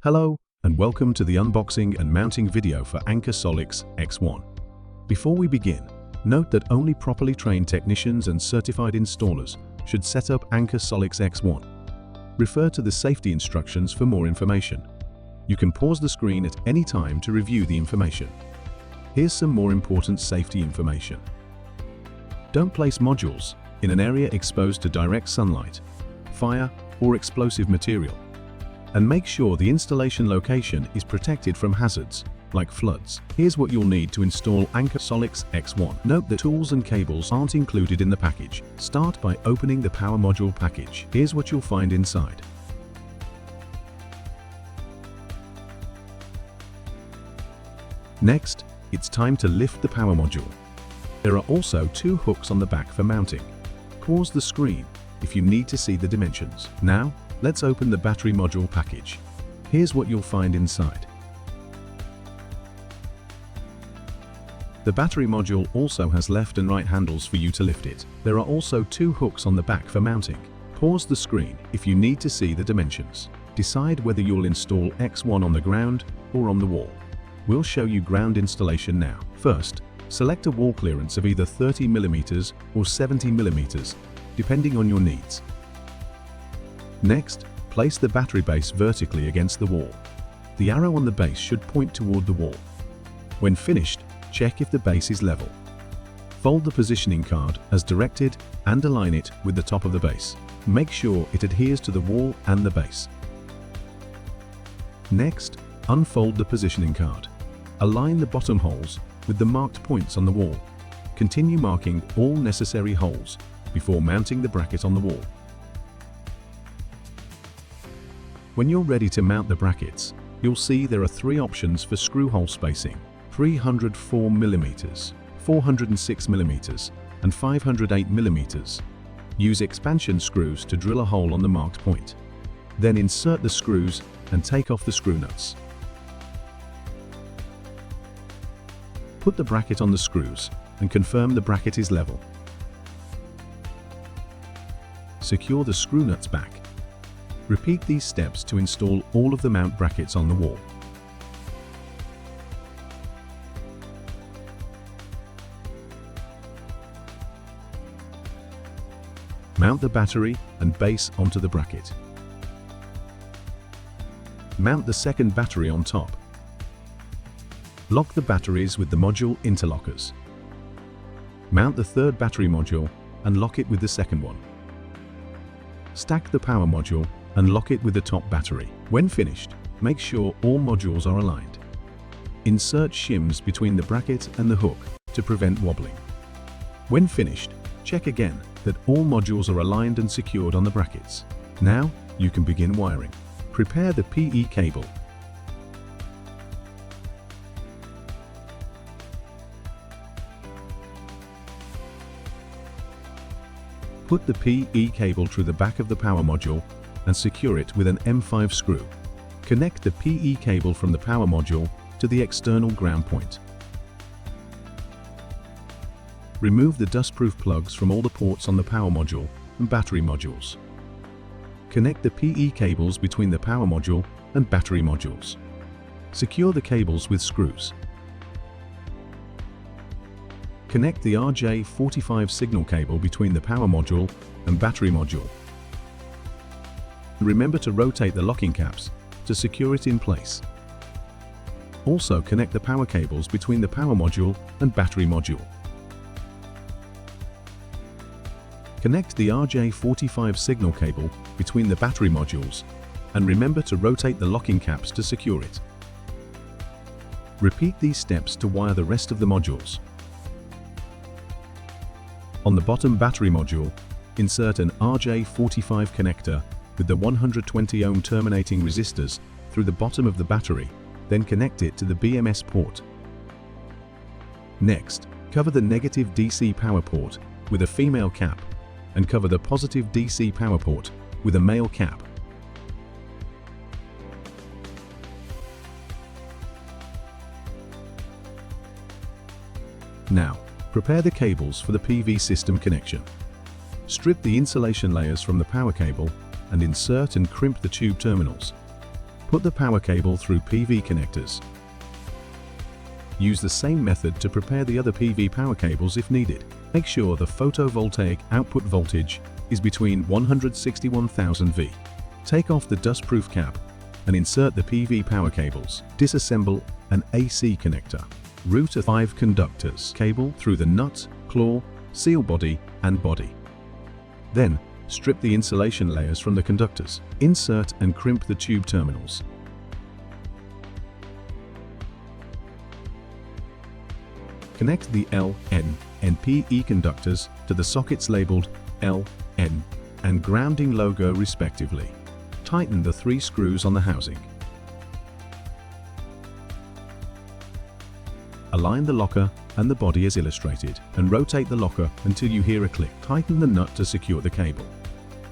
Hello, and welcome to the unboxing and mounting video for Anker Solix X1. Before we begin, note that only properly trained technicians and certified installers should set up Anker Solix X1. Refer to the safety instructions for more information. You can pause the screen at any time to review the information. Here's some more important safety information. Don't place modules in an area exposed to direct sunlight, fire, or explosive material. And make sure the installation location is protected from hazards, like floods. Here's what you'll need to install Anker Solix X1. Note that tools and cables aren't included in the package. Start by opening the power module package. Here's what you'll find inside. Next, it's time to lift the power module. There are also two hooks on the back for mounting. Pause the screen if you need to see the dimensions. Now, let's open the battery module package. Here's what you'll find inside. The battery module also has left and right handles for you to lift it. There are also two hooks on the back for mounting. Pause the screen if you need to see the dimensions. Decide whether you'll install X1 on the ground or on the wall. We'll show you ground installation now. First, select a wall clearance of either 30 mm or 70 mm, depending on your needs. Next, place the battery base vertically against the wall. The arrow on the base should point toward the wall. When finished, check if the base is level. Fold the positioning card as directed and align it with the top of the base. Make sure it adheres to the wall and the base. Next, unfold the positioning card. Align the bottom holes with the marked points on the wall. Continue marking all necessary holes before mounting the bracket on the wall. When you're ready to mount the brackets, you'll see there are three options for screw hole spacing: 304 mm, 406 mm, and 508 mm. Use expansion screws to drill a hole on the marked point. Then insert the screws and take off the screw nuts. Put the bracket on the screws and confirm the bracket is level. Secure the screw nuts back. Repeat these steps to install all of the mount brackets on the wall. Mount the battery and base onto the bracket. Mount the second battery on top. Lock the batteries with the module interlockers. Mount the third battery module and lock it with the second one. Stack the power module and lock it with the top battery. When finished, make sure all modules are aligned. Insert shims between the bracket and the hook to prevent wobbling. When finished, check again that all modules are aligned and secured on the brackets. Now, you can begin wiring. Prepare the PE cable. Put the PE cable through the back of the power module and secure it with an M5 screw. Connect the PE cable from the power module to the external ground point. Remove the dustproof plugs from all the ports on the power module and battery modules. Connect the PE cables between the power module and battery modules. Secure the cables with screws. Connect the RJ45 signal cable between the power module and battery module. Remember to rotate the locking caps to secure it in place. Also connect the power cables between the power module and battery module. Connect the RJ45 signal cable between the battery modules and remember to rotate the locking caps to secure it. Repeat these steps to wire the rest of the modules. On the bottom battery module, insert an RJ45 connector with the 120 ohm terminating resistors through the bottom of the battery, then connect it to the BMS port. Next, cover the negative DC power port with a female cap and cover the positive DC power port with a male cap. Now, prepare the cables for the PV system connection. Strip the insulation layers from the power cable and insert and crimp the tube terminals. Put the power cable through PV connectors. Use the same method to prepare the other PV power cables if needed. Make sure the photovoltaic output voltage is between 161,000 V. Take off the dustproof cap and insert the PV power cables. Disassemble an AC connector. Route a 5 conductors cable through the nut, claw, seal body and body. Then, strip the insulation layers from the conductors. Insert and crimp the tube terminals. Connect the L, N, and PE conductors to the sockets labeled L, N, and grounding logo respectively. Tighten the 3 screws on the housing. Align the locker and the body as illustrated, and rotate the locker until you hear a click. Tighten the nut to secure the cable.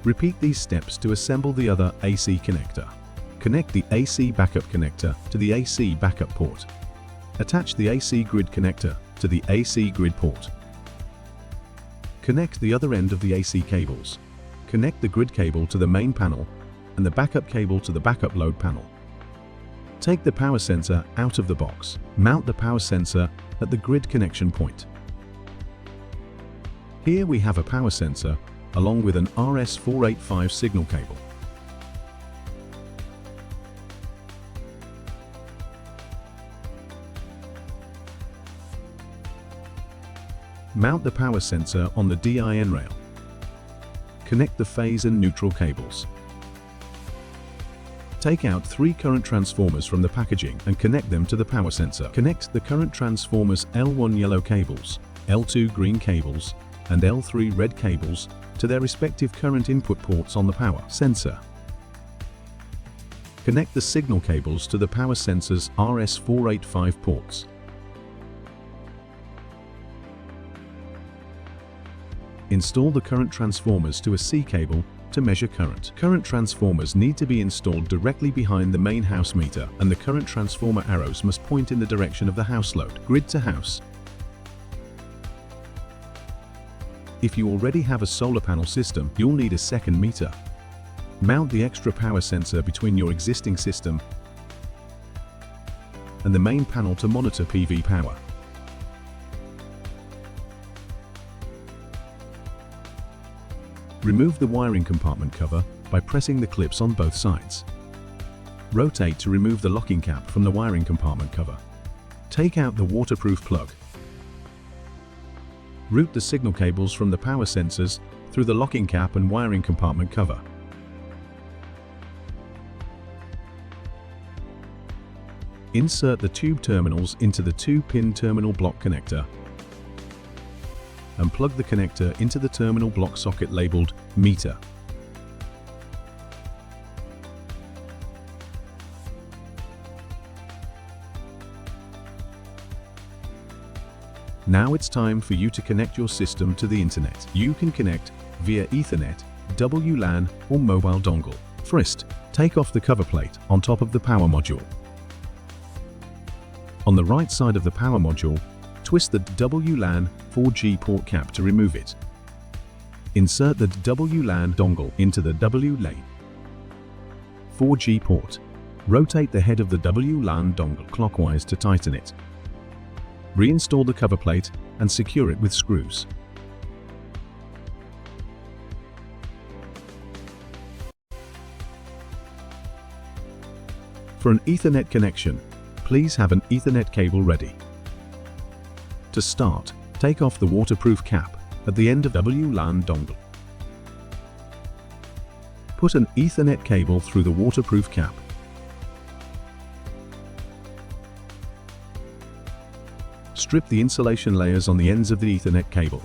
Repeat these steps to assemble the other AC connector. Connect the AC backup connector to the AC backup port. Attach the AC grid connector to the AC grid port. Connect the other end of the AC cables. Connect the grid cable to the main panel and the backup cable to the backup load panel. Take the power sensor out of the box. Mount the power sensor at the grid connection point. Here we have a power sensor along with an RS485 signal cable. Mount the power sensor on the DIN rail. Connect the phase and neutral cables. Take out 3 current transformers from the packaging and connect them to the power sensor. Connect the current transformers L1 yellow cables, L2 green cables, and L3 red cables to their respective current input ports on the power sensor. Connect the signal cables to the power sensor's RS485 ports. Install the current transformers to a C cable to measure current. Current transformers need to be installed directly behind the main house meter, and the current transformer arrows must point in the direction of the house load, grid to house. If you already have a solar panel system, you'll need a second meter. Mount the extra power sensor between your existing system and the main panel to monitor PV power. Remove the wiring compartment cover by pressing the clips on both sides. Rotate to remove the locking cap from the wiring compartment cover. Take out the waterproof plug. Route the signal cables from the power sensors through the locking cap and wiring compartment cover. Insert the tube terminals into the 2-pin terminal block connector and plug the connector into the terminal block socket labeled meter. Now it's time for you to connect your system to the internet. You can connect via Ethernet, WLAN, or mobile dongle. First, take off the cover plate on top of the power module. On the right side of the power module, twist the WLAN 4G port cap to remove it. Insert the WLAN dongle into the WLAN 4G port. Rotate the head of the WLAN dongle clockwise to tighten it. Reinstall the cover plate and secure it with screws. For an Ethernet connection, please have an Ethernet cable ready. To start, take off the waterproof cap at the end of WLAN dongle. Put an Ethernet cable through the waterproof cap. Strip the insulation layers on the ends of the Ethernet cable.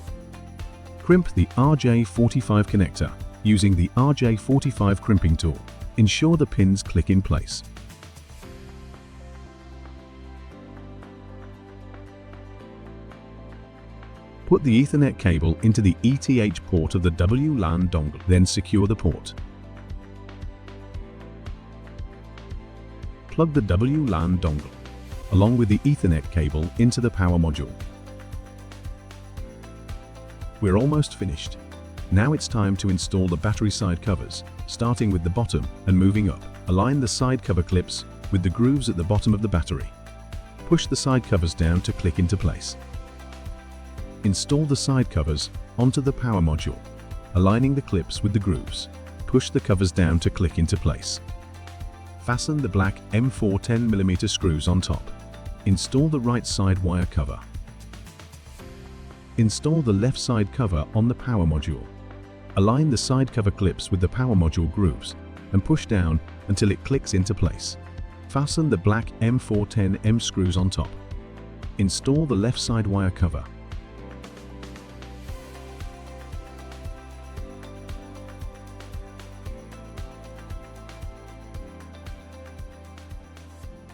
Crimp the RJ45 connector using the RJ45 crimping tool. Ensure the pins click in place. Put the Ethernet cable into the ETH port of the WLAN dongle, then secure the port. Plug the WLAN dongle, along with the Ethernet cable, into the power module. We're almost finished. Now it's time to install the battery side covers, starting with the bottom and moving up. Align the side cover clips with the grooves at the bottom of the battery. Push the side covers down to click into place. Install the side covers onto the power module, aligning the clips with the grooves. Push the covers down to click into place. Fasten the black M4 10mm screws on top. Install the right side wire cover. Install the left side cover on the power module. Align the side cover clips with the power module grooves and push down until it clicks into place. Fasten the black M410M screws on top. Install the left side wire cover.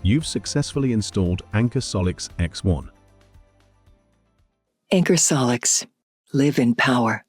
You've successfully installed Anker Solix X1. Anker Solix. Live in power.